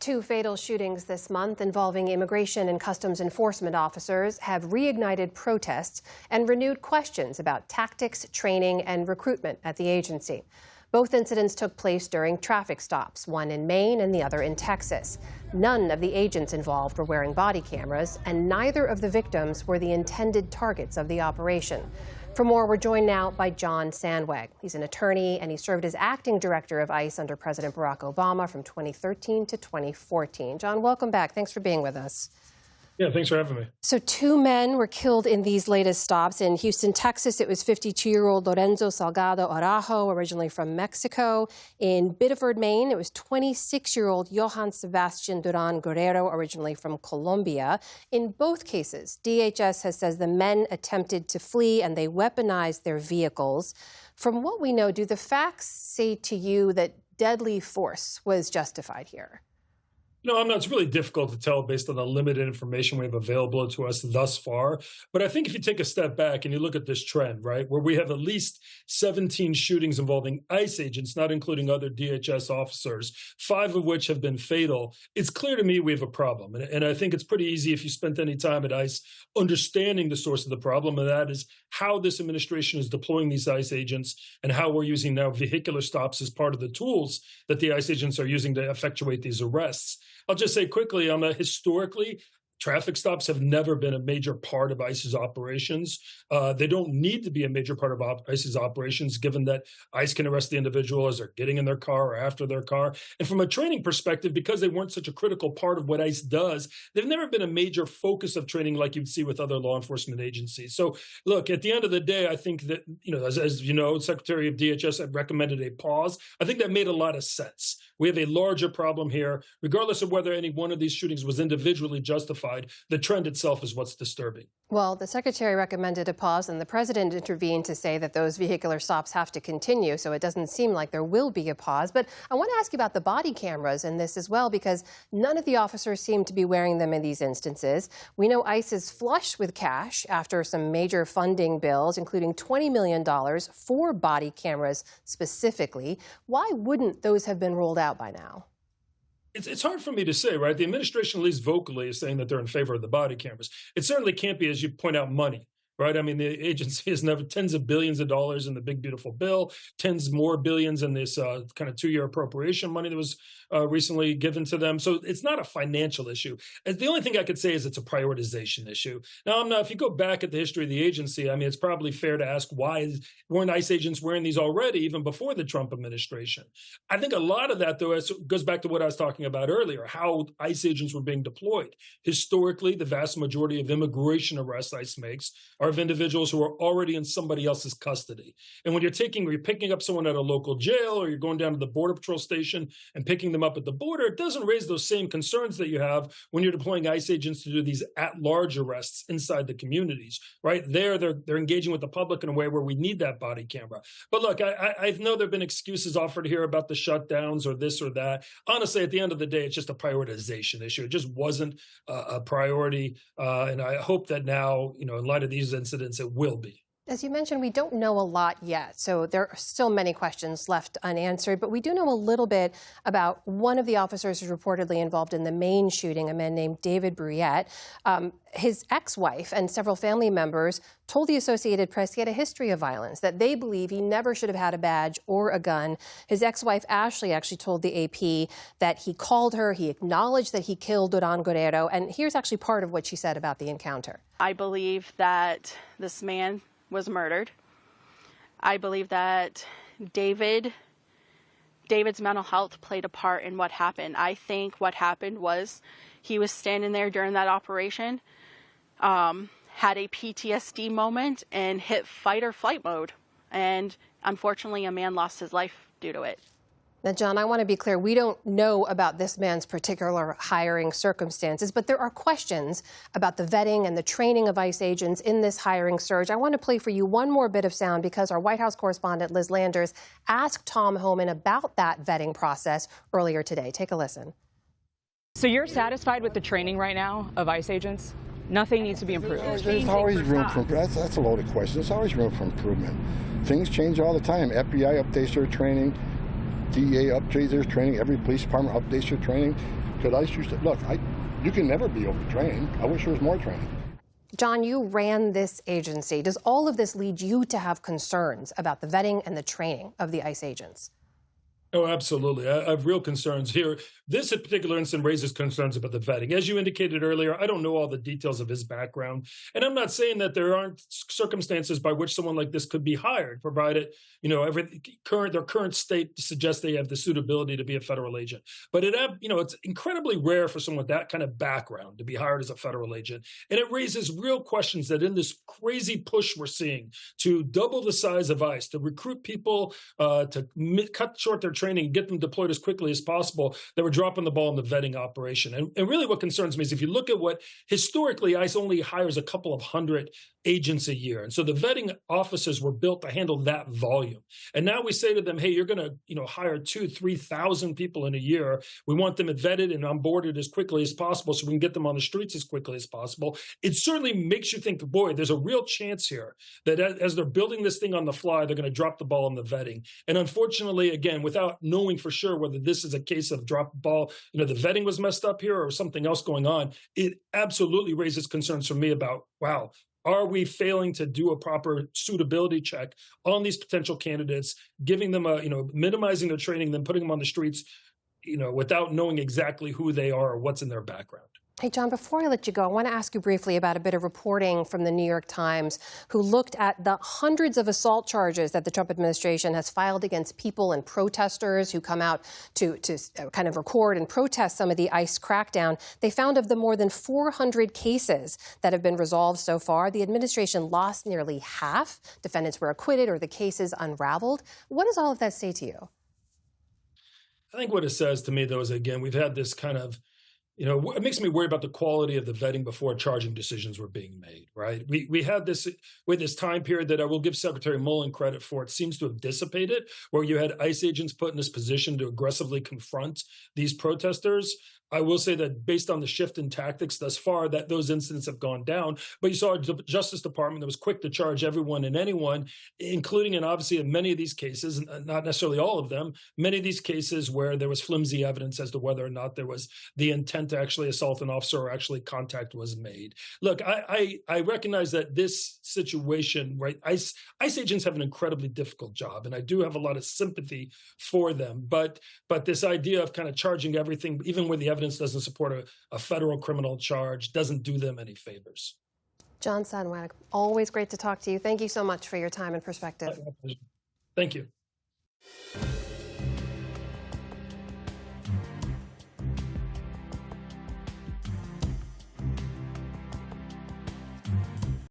Two fatal shootings this month involving immigration and customs enforcement officers have reignited protests and renewed questions about tactics, training, and recruitment at the agency. Both incidents took place during traffic stops, one in Maine and the other in Texas. None of the agents involved were wearing body cameras, and neither of the victims were the intended targets of the operation. For more, we're joined now by John Sandweg. He's an attorney, and he served as acting director of ICE under President Barack Obama from 2013 to 2014. John, welcome back. Thanks for being with us. Yeah, thanks for having me. So 2 men were killed in these latest stops. In Houston, Texas, it was 52-year-old Lorenzo Salgado Araujo, originally from Mexico. In Biddeford, Maine, it was 26-year-old Johann Sebastian Duran Guerrero, originally from Colombia. In both cases, DHS says the men attempted to flee and they weaponized their vehicles. From what we know, do the facts say to you that deadly force was justified here? No, Amna, it's really difficult to tell based on the limited information we have available to us thus far. But I think if you take a step back and you look at this trend, right, where we have at least 17 shootings involving ICE agents, not including other DHS officers, 5 of which have been fatal, it's clear to me we have a problem. And I think it's pretty easy if you spent any time at ICE understanding the source of the problem, and that is how this administration is deploying these ICE agents and how we're using now vehicular stops as part of the tools that the ICE agents are using to effectuate these arrests. I'll just say quickly, historically, traffic stops have never been a major part of ICE's operations. They don't need to be a major part of ICE's operations, given that ICE can arrest the individual as they're getting in their car or after their car. And from a training perspective, because they weren't such a critical part of what ICE does, they've never been a major focus of training like you'd see with other law enforcement agencies. So, look, at the end of the day, I think that, as you know, Secretary of DHS had recommended a pause. I think that made a lot of sense. We have a larger problem here, regardless of whether any one of these shootings was individually justified. The trend itself is what's disturbing. Well, the secretary recommended a pause, and the president intervened to say that those vehicular stops have to continue, so it doesn't seem like there will be a pause. But I want to ask you about the body cameras in this as well, because none of the officers seem to be wearing them in these instances. We know ICE is flush with cash after some major funding bills, including $20 million for body cameras specifically. Why wouldn't those have been rolled out by now? It's hard for me to say, right? The administration, at least vocally, is saying that they're in favor of the body cameras. It certainly can't be, as you point out, money. Right. I mean, the agency has never tens of billions of dollars in the big, beautiful bill, tens more billions in this kind of 2-year appropriation money that was recently given to them. So it's not a financial issue. And the only thing I could say is it's a prioritization issue. Now, if you go back at the history of the agency, I mean, it's probably fair to ask why weren't ICE agents wearing these already, even before the Trump administration? I think a lot of that, though, goes back to what I was talking about earlier, how ICE agents were being deployed. Historically, the vast majority of immigration arrests ICE makes are of individuals who are already in somebody else's custody. And when you're picking up someone at a local jail, or you're going down to the Border Patrol station and picking them up at the border, it doesn't raise those same concerns that you have when you're deploying ICE agents to do these at-large arrests inside the communities, right? They're engaging with the public in a way where we need that body camera. But look, I know there have been excuses offered here about the shutdowns or this or that. Honestly, at the end of the day, it's just a prioritization issue. It just wasn't a priority. And I hope that now, in light of these incidents, it will be. As you mentioned, we don't know a lot yet, so there are still many questions left unanswered, but we do know a little bit about one of the officers who's reportedly involved in the Maine shooting, a man named David Bruyette. His ex-wife and several family members told the Associated Press he had a history of violence, that they believe he never should have had a badge or a gun. His ex-wife, Ashley, actually told the AP that he called her, he acknowledged that he killed Duran Guerrero, and here's actually part of what she said about the encounter. I believe that this man was murdered. I believe that David's mental health played a part in what happened. I think what happened was he was standing there during that operation, had a PTSD moment, and hit fight or flight mode. And unfortunately, a man lost his life due to it. Now, John, I want to be clear. We don't know about this man's particular hiring circumstances, but there are questions about the vetting and the training of ICE agents in this hiring surge. I want to play for you one more bit of sound because our White House correspondent, Liz Landers, asked Tom Homan about that vetting process earlier today. Take a listen. So you're satisfied with the training right now of ICE agents? Nothing needs to be improved? There's always room for improvement. That's a loaded question. There's always room for improvement. Things change all the time. FBI updates their training. DEA updates their training. Every police department updates their training. Could ICE used to, look, you can never be overtrained. I wish there was more training. John, you ran this agency. Does all of this lead you to have concerns about the vetting and the training of the ICE agents? Oh, absolutely. I have real concerns here. This particular incident raises concerns about the vetting. As you indicated earlier, I don't know all the details of his background. And I'm not saying that there aren't circumstances by which someone like this could be hired, provided, their current state suggests they have the suitability to be a federal agent. But it's incredibly rare for someone with that kind of background to be hired as a federal agent. And it raises real questions that in this crazy push we're seeing to double the size of ICE, to recruit people, to cut short their training, get them deployed as quickly as possible, that we're dropping the ball in the vetting operation. And really what concerns me is if you look at what historically ICE only hires a couple of hundred agents a year. And so the vetting offices were built to handle that volume. And now we say to them, hey, you're going to, hire 2,000 to 3,000 people in a year. We want them vetted and onboarded as quickly as possible so we can get them on the streets as quickly as possible. It certainly makes you think, boy, there's a real chance here that as they're building this thing on the fly, they're going to drop the ball in the vetting. And unfortunately, again, without knowing for sure whether this is a case of drop the ball, the vetting was messed up here or something else going on, it absolutely raises concerns for me about, wow, are we failing to do a proper suitability check on these potential candidates, giving them minimizing their training, then putting them on the streets, without knowing exactly who they are or what's in their background? Hey, John, before I let you go, I want to ask you briefly about a bit of reporting from the New York Times, who looked at the hundreds of assault charges that the Trump administration has filed against people and protesters who come out to kind of record and protest some of the ICE crackdown. They found of the more than 400 cases that have been resolved so far, the administration lost nearly half. Defendants were acquitted or the cases unraveled. What does all of that say to you? I think what it says to me, though, is, again, we've had this kind of it makes me worry about the quality of the vetting before charging decisions were being made, right? We had this with this time period that I will give Secretary Mullen credit for. It seems to have dissipated, where you had ICE agents put in this position to aggressively confront these protesters. I will say that based on the shift in tactics thus far, that those incidents have gone down. But you saw a Justice Department that was quick to charge everyone and anyone, including, and obviously in many of these cases, not necessarily all of them, many of these cases where there was flimsy evidence as to whether or not there was the intent to actually assault an officer or actually contact was made. Look, I recognize that this situation, right, ICE agents have an incredibly difficult job, and I do have a lot of sympathy for them. But this idea of kind of charging everything, even where the evidence doesn't support a federal criminal charge, doesn't do them any favors. John Sandweg, always great to talk to you. Thank you so much for your time and perspective. Thank you.